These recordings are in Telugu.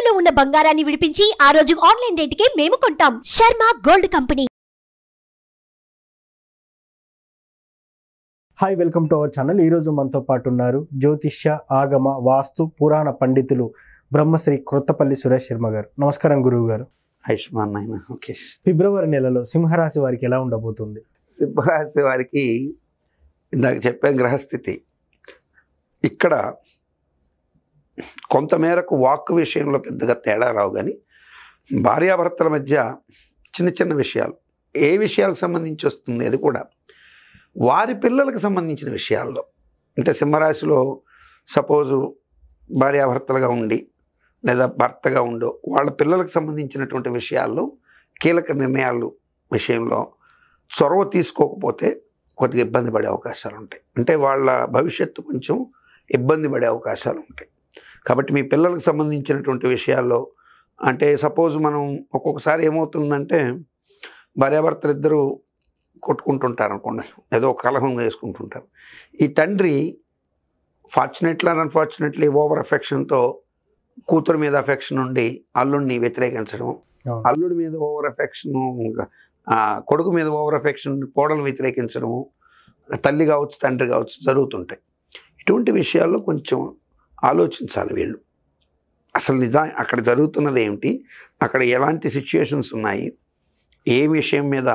తాకట్టులో ఉన్న బంగారాన్ని విడిపించి ఆ రోజు ఆన్లైన్ రేటుకే మేము కొంటాం. Sharma gold company. Hi, welcome to our channel. ఈరోజు మనతో పాటు ఉన్నారు జ్యోతిష్య, ఆగమ, వాస్తు, పురాణ పండితులు బ్రహ్మశ్రీ క్రొత్తపల్లి సురేష్ శర్మ గారు. నమస్కారం గురువు గారు. ఆయుష్మాన్ నాయన. ఓకే. ఫిబ్రవరి నెలలో సింహరాశి వారికి ఎలా ఉండబోతుంది? సింహరాశి వారికి ఇందాక చెప్పాను గ్రహస్థితి. ఇక్కడ కొంతమేరకు వాక్ విషయంలో పెద్దగా తేడా రావు, కానీ భార్యాభర్తల మధ్య చిన్న చిన్న విషయాలు, ఏ విషయాలకు సంబంధించి వస్తుంది అది కూడా వారి పిల్లలకు సంబంధించిన విషయాల్లో. అంటే సింహరాశిలో సపోజు భార్యాభర్తలుగా ఉండి లేదా భర్తగా ఉండో వాళ్ళ పిల్లలకు సంబంధించినటువంటి విషయాల్లో కీలక నిర్ణయాలు విషయంలో చొరవ తీసుకోకపోతే కొద్దిగా ఇబ్బంది పడే అవకాశాలు ఉంటాయి. అంటే వాళ్ళ భవిష్యత్తు కొంచెం ఇబ్బంది పడే అవకాశాలు ఉంటాయి. కాబట్టి మీ పిల్లలకు సంబంధించినటువంటి విషయాల్లో, అంటే సపోజ్ మనం ఒక్కొక్కసారి ఏమవుతుందంటే భార్యాభర్తలు ఇద్దరు కొట్టుకుంటుంటారు అనుకోండి, ఏదో కలహం వేసుకుంటుంటారు. ఈ తండ్రి ఫార్చునేట్లీ అండ్ అన్ఫార్చునేట్లీ ఓవర్ అఫెక్షన్తో కూతురు మీద అఫెక్షన్ ఉండి అల్లుడిని వ్యతిరేకించడం, అల్లుడి మీద ఓవర్ అఫెక్షన్, కొడుకు మీద ఓవర్ అఫెక్షన్ కోడలు వ్యతిరేకించడము, తల్లి కావచ్చు తండ్రి కావచ్చు జరుగుతుంటాయి. ఇటువంటి విషయాల్లో కొంచెం ఆలోచించాలి వీళ్ళు. అసలు అక్కడ జరుగుతున్నది ఏమిటి, అక్కడ ఎలాంటి సిచ్యుయేషన్స్ ఉన్నాయి, ఏ విషయం మీద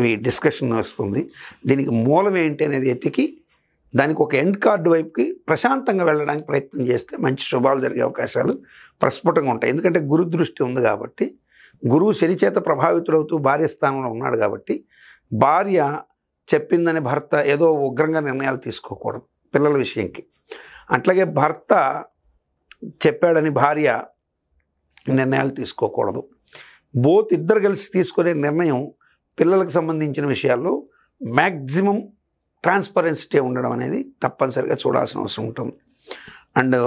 ఈ డిస్కషన్ వస్తుంది, దీనికి మూలం ఏంటి అనేది ఎతికి దానికి ఒక ఎండ్ కార్డు వైపుకి ప్రశాంతంగా వెళ్ళడానికి ప్రయత్నం చేస్తే మంచి శుభాలు జరిగే అవకాశాలు ప్రస్ఫుటంగా ఉంటాయి. ఎందుకంటే గురు దృష్టి ఉంది కాబట్టి, గురువు శని చేత ప్రభావితుడవుతూ భార్య స్థానంలో ఉన్నాడు కాబట్టి, భార్య చెప్పిందని భర్త ఏదో ఉగ్రంగా నిర్ణయాలు తీసుకోకూడదు పిల్లల విషయంకి. అట్లాగే భర్త చెప్పాడని భార్య నిర్ణయాలు తీసుకోకూడదు. బోత్ ఇద్దరు కలిసి తీసుకునే నిర్ణయం పిల్లలకు సంబంధించిన విషయాల్లో మ్యాక్సిమం ట్రాన్స్పరెన్సిటీ ఉండడం అనేది తప్పనిసరిగా చూడాల్సిన అవసరం ఉంటుంది. అండ్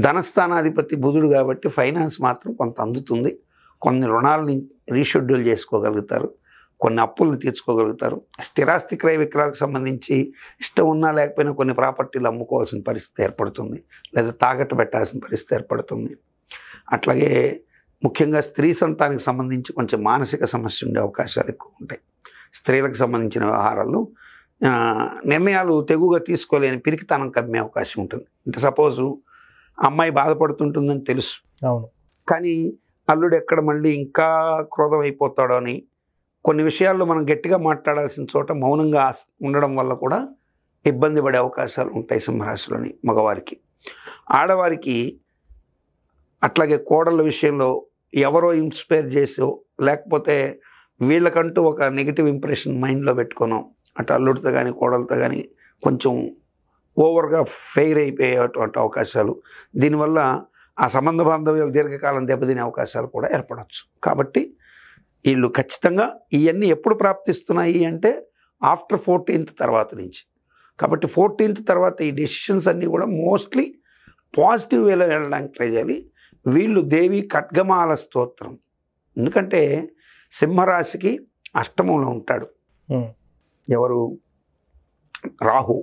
ధనస్థానాధిపతి బుధుడు కాబట్టి ఫైనాన్స్ మాత్రం కొంత అందుతుంది. కొన్ని రుణాలని రీషెడ్యూల్ చేసుకోగలుగుతారు, కొన్ని అప్పులను తీర్చుకోగలుగుతారు. స్థిరాస్తి క్రయ విక్రయాలకు సంబంధించి ఇష్టం ఉన్నా లేకపోయినా కొన్ని ప్రాపర్టీలు అమ్ముకోవాల్సిన పరిస్థితి ఏర్పడుతుంది, లేదా తాకట్టు పెట్టాల్సిన పరిస్థితి ఏర్పడుతుంది. అట్లాగే ముఖ్యంగా స్త్రీ సంతానికి సంబంధించి కొంచెం మానసిక సమస్య ఉండే అవకాశాలు ఎక్కువ ఉంటాయి. స్త్రీలకు సంబంధించిన వ్యవహారాల్లో నిర్ణయాలు తెగుగా తీసుకోలేని పిరికితనం కమ్మే అవకాశం ఉంటుంది. అంటే సపోజు అమ్మాయి బాధపడుతుంటుందని తెలుసు, అవును, కానీ అల్లుడు ఎక్కడ మళ్ళీ ఇంకా క్రోధం అయిపోతాడో అని కొన్ని విషయాల్లో మనం గట్టిగా మాట్లాడాల్సిన చోట మౌనంగా ఉండడం వల్ల కూడా ఇబ్బంది పడే అవకాశాలు ఉంటాయి సింహరాశిలోని మగవారికి. ఆడవారికి అట్లాగే కోడళ్ళ విషయంలో ఎవరో ఇన్స్పైర్ చేసో లేకపోతే వీళ్ళకంటూ ఒక నెగిటివ్ ఇంప్రెషన్ మైండ్లో పెట్టుకోనో అటు అల్లుడితో కానీ కోడలతో కానీ కొంచెం ఓవర్గా ఫెయిర్ అయిపోయేటువంటి అవకాశాలు, దీనివల్ల ఆ సంబంధ బాంధవ్యాలు దీర్ఘకాలం దెబ్బతినే అవకాశాలు కూడా ఏర్పడవచ్చు. కాబట్టి వీళ్ళు ఖచ్చితంగా ఇవన్నీ ఎప్పుడు ప్రాప్తిస్తున్నాయి అంటే ఆఫ్టర్ 14th తర్వాత నుంచి. కాబట్టి 14th తర్వాత ఈ డెసిషన్స్ అన్నీ కూడా మోస్ట్లీ పాజిటివ్ వేలో వెళ్ళడానికి ట్రై చేయాలి. వీళ్ళు దేవి ఖడ్గమాల స్తోత్రం, ఎందుకంటే సింహరాశికి అష్టమంలో ఉంటాడు ఎవరు, రాహు.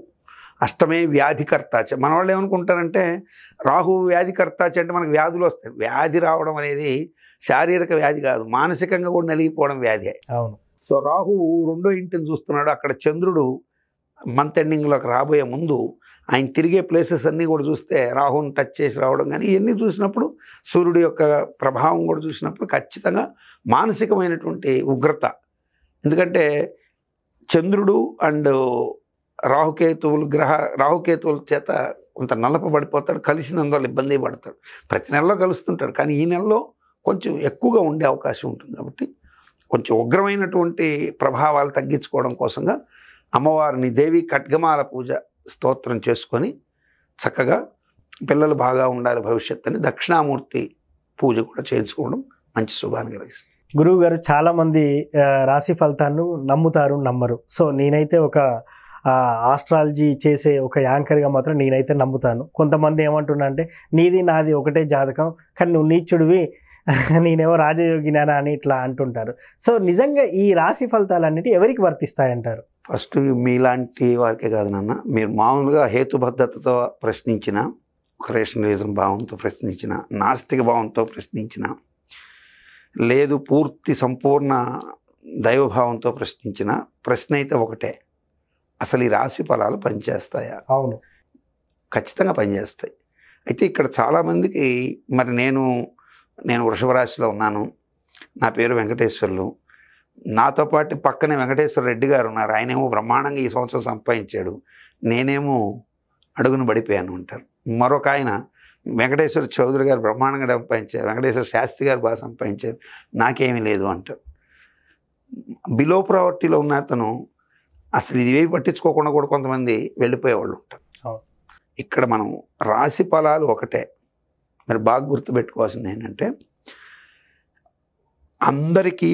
అష్టమే వ్యాధికర్తాచ. మన వాళ్ళు ఏమనుకుంటారంటే రాహు వ్యాధికర్తాచ అంటే మనకు వ్యాధులు వస్తాయి. వ్యాధి రావడం అనేది శారీరక వ్యాధి కాదు, మానసికంగా కూడా నలిగిపోవడం వ్యాధి. అవును. సో రాహు 2వ ఇంటిని చూస్తున్నాడు. అక్కడ చంద్రుడు మంత్ ఎండింగ్లోకి రాబోయే ముందు ఆయన తిరిగే ప్లేసెస్ అన్నీ కూడా చూస్తే రాహుని టచ్ చేసి రావడం కానీ ఇవన్నీ చూసినప్పుడు, సూర్యుడి యొక్క ప్రభావం కూడా చూసినప్పుడు ఖచ్చితంగా మానసికమైనటువంటి ఉగ్రత. ఎందుకంటే చంద్రుడు అండ్ రాహుకేతువుల చేత కొంత నల్లపబడిపోతాడు, కలిసినందువల్ల ఇబ్బంది పడతాడు. ప్రతి నెలలో కలుస్తుంటాడు, కానీ ఈ నెలలో కొంచెం ఎక్కువగా ఉండే అవకాశం ఉంటుంది. కాబట్టి కొంచెం ఉగ్రమైనటువంటి ప్రభావాలు తగ్గించుకోవడం కోసంగా అమ్మవారిని దేవి ఖడ్గమాల పూజ స్తోత్రం చేసుకొని చక్కగా పిల్లలు బాగా ఉండాలి భవిష్యత్తు అని దక్షిణామూర్తి పూజ కూడా చేయించుకోవడం మంచి శుభాన్ని కలిగిస్తుంది. గురువు గారు, చాలామంది రాశి ఫలితాలను నమ్ముతారు, నమ్మరు. సో నేనైతే ఒక ఆస్ట్రాలజీ చేసే ఒక యాంకర్గా మాత్రం నేనైతే నమ్ముతాను. కొంతమంది ఏమంటున్నా అంటే నీది నాది ఒకటే జాతకం, కానీ నువ్వు నీచుడివి, నేనేమో రాజయోగినా అని ఇట్లా అంటుంటారు. సో నిజంగా ఈ రాశి ఫలితాలన్నిటి ఎవరికి వర్తిస్తాయంటారు? ఫస్ట్ మీలాంటి వారికే కాదు నాన్న, మీరు మామూలుగా హేతుబద్ధతతో ప్రశ్నించిన ఒక రేషనలిజం భావంతో ప్రశ్నించిన, నాస్తిక భావంతో ప్రశ్నించిన, లేదు పూర్తి సంపూర్ణ దైవభావంతో ప్రశ్నించిన ప్రశ్న అయితే ఒకటే, అసలు ఈ రాశి ఫలాలు పనిచేస్తాయా? అవును, ఖచ్చితంగా పనిచేస్తాయి. అయితే ఇక్కడ చాలామందికి మరి నేను వృషభ రాశిలో ఉన్నాను, నా పేరు వెంకటేశ్వర్లు, నాతో పాటు పక్కనే వెంకటేశ్వర రెడ్డి గారు ఉన్నారు, ఆయనేమో బ్రహ్మాండంగా ఈ సంవత్సరం సంపాదించాడు, నేనేమో అడుగును పడిపోయాను అంటారు. మరొక ఆయన వెంకటేశ్వర చౌదరి గారు బ్రహ్మాండంగా సంపాదించారు, వెంకటేశ్వర శాస్త్రి గారు బాగా సంపాదించారు, నాకేమీ లేదు అంటారు. బిలో ప్రావర్టీలో ఉన్న అతను అసలు ఇవేవి పట్టించుకోకుండా కూడా కొంతమంది వెళ్ళిపోయేవాళ్ళు ఉంటారు. ఇక్కడ మనం రాశి ఫలాలు ఒకటే. మరి బాగా గుర్తుపెట్టుకోవాల్సింది ఏంటంటే, అందరికీ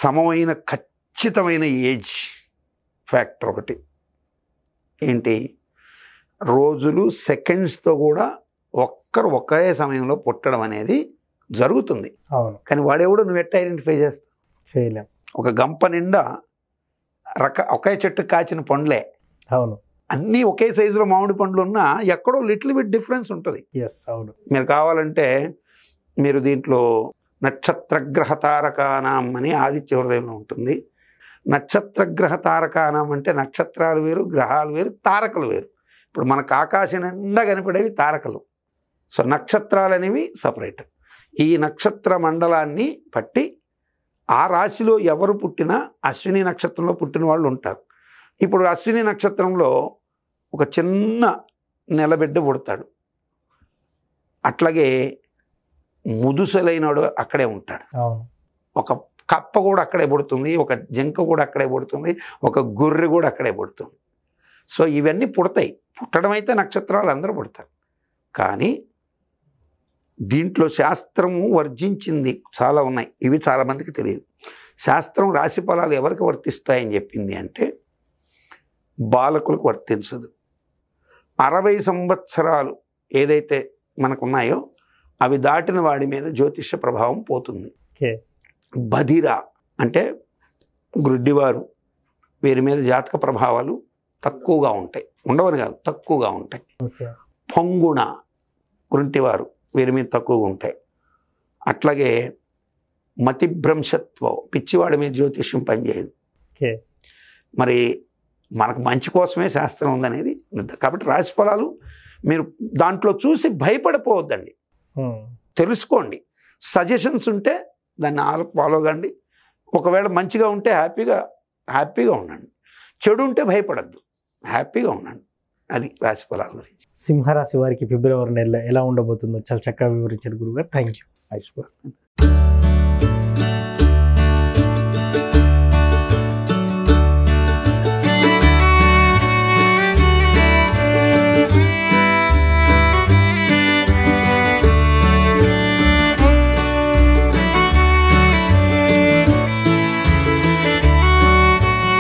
సమమైన ఖచ్చితమైన ఏజ్ ఫ్యాక్టర్ ఒకటి ఏంటి, రోజులు సెకండ్స్తో కూడా ఒకే సమయంలో పుట్టడం అనేది జరుగుతుంది. అవును, కానీ వాడెవడో నువ్వు ఎట్లా ఐడెంటిఫై చేస్తావు? చేయలేం. ఒక గంప నిండా ఒకే చెట్టు కాచిన పండ్లే, అవును, అన్నీ ఒకే సైజులో మామిడి పండ్లు ఉన్నా ఎక్కడో లిటిల్ బిట్ డిఫరెన్స్ ఉంటుంది. ఎస్, అవును. మీరు కావాలంటే మీరు దీంట్లో నక్షత్రగ్రహ తారకానాం అని ఆదిత్య హృదయంలో ఉంటుంది. నక్షత్రగ్రహ తారకానాం అంటే నక్షత్రాలు వేరు, గ్రహాలు వేరు, తారకలు వేరు. ఇప్పుడు మనకు ఆకాశం నిండా కనిపడేవి తారకలు, సో నక్షత్రాలు అనేవి సపరేట్. ఈ నక్షత్ర మండలాన్ని బట్టి ఆ రాశిలో ఎవరు పుట్టినా అశ్విని నక్షత్రంలో పుట్టిన వాళ్ళు ఉంటారు. ఇప్పుడు అశ్విని నక్షత్రంలో ఒక చిన్న నెలబిడ్డ పుడతాడు, అట్లాగే ముదుసలైనడు అక్కడే ఉంటాడు, ఒక కప్ప కూడా అక్కడే పుడుతుంది, ఒక జింక కూడా అక్కడే పుడుతుంది, ఒక గొర్రె కూడా అక్కడే పుడుతుంది. సో ఇవన్నీ పుడతాయి. పుట్టడం అయితే నక్షత్రాలు అందరూ పుడతారు. కానీ దీంట్లో శాస్త్రము వర్జించింది చాలా ఉన్నాయి, ఇవి చాలామందికి తెలియదు. శాస్త్రం రాశి ఫలాలు ఎవరికి వర్తిస్తాయని చెప్పింది అంటే బాలకులకు వర్తించదు. 60 సంవత్సరాలు ఏదైతే మనకున్నాయో అవి దాటిన వాడి మీద జ్యోతిష ప్రభావం పోతుంది. బధిర అంటే గ్రుడ్డివారు, వీరి మీద జాతక ప్రభావాలు తక్కువగా ఉంటాయి, ఉండవని కాదు తక్కువగా ఉంటాయి. పొంగుణ గుంటివారు, వీరి మీద తక్కువగా ఉంటాయి. అట్లాగే మతిభ్రంశత్వం, పిచ్చివాడి మీద జ్యోతిష్యం పనిచేయదు. మరి మనకు మంచి కోసమే శాస్త్రం ఉందనేది. కాబట్టి రాశి ఫలాలు మీరు దాంట్లో చూసి భయపడిపోవద్దండి, తెలుసుకోండి. సజెషన్స్ ఉంటే దాన్ని ఫాలో కండి. ఒకవేళ మంచిగా ఉంటే హ్యాపీగా ఉండండి, చెడు ఉంటే భయపడద్దు, హ్యాపీగా ఉండండి. అది రాశి ఫలాల గురించి. సింహరాశి వారికి ఫిబ్రవరి నెల ఎలా ఉండబోతుందో చాలా చక్కగా వివరించారు గురుగారు. Thank you.